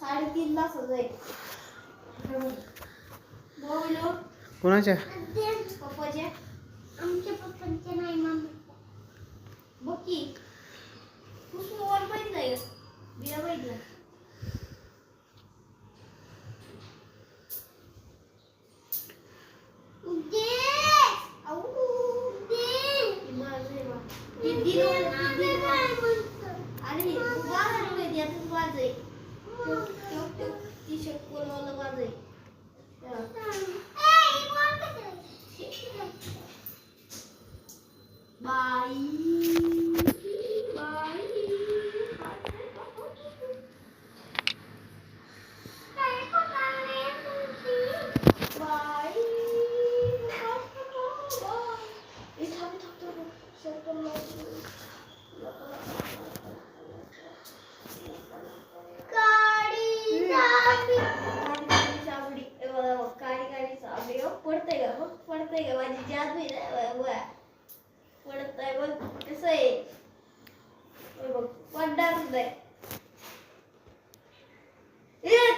3.5 तासाचं आहे. कोणाच्या? पप्पाच्या. आमच्या पप्पांच्या नाही मम्मीच्या. बघ की तू मोबाईल बघितलाय का? बिया बघितला. पडतंय का माझी जादू आहे पडतंय बघ कसं आहे बघ पडणार नाही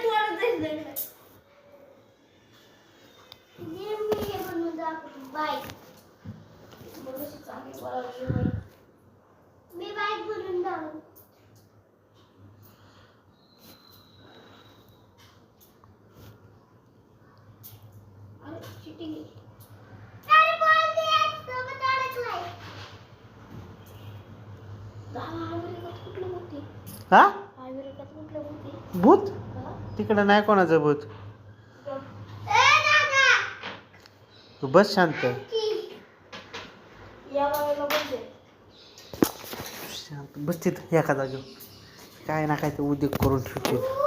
तू आता जायचं बाईक बघ कशी चांगली बोलावली मी बाईक बोलून जाऊ चिटिंग हा भूत तिकडं नाही कोणाचं भूत तू बस शांत शांत बस तिथं एका जागेवर काय ना काय ते उद्योग करून ठेवतील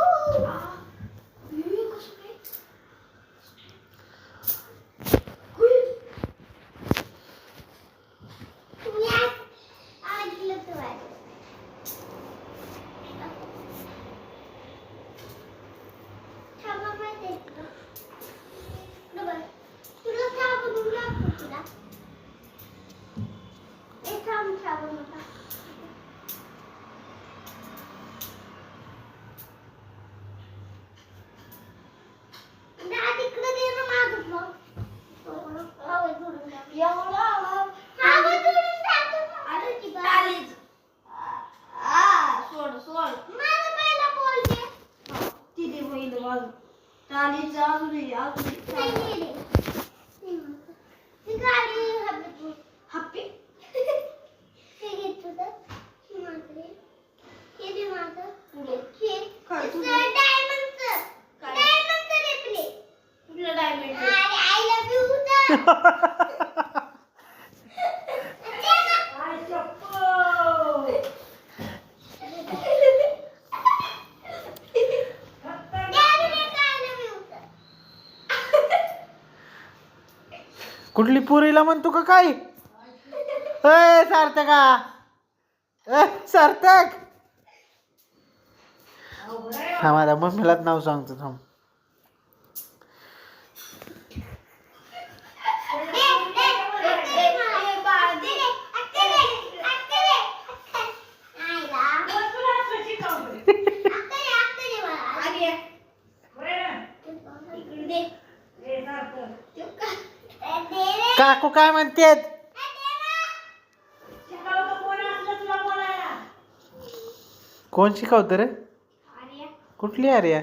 कुठली पुरीला म्हणतो का काय सार्थका सार्थक हा माझ्या मम्मीलाच नाव सांगतो थांब काकू काय म्हणतेत कोण शिकवत रे कुठली आर्या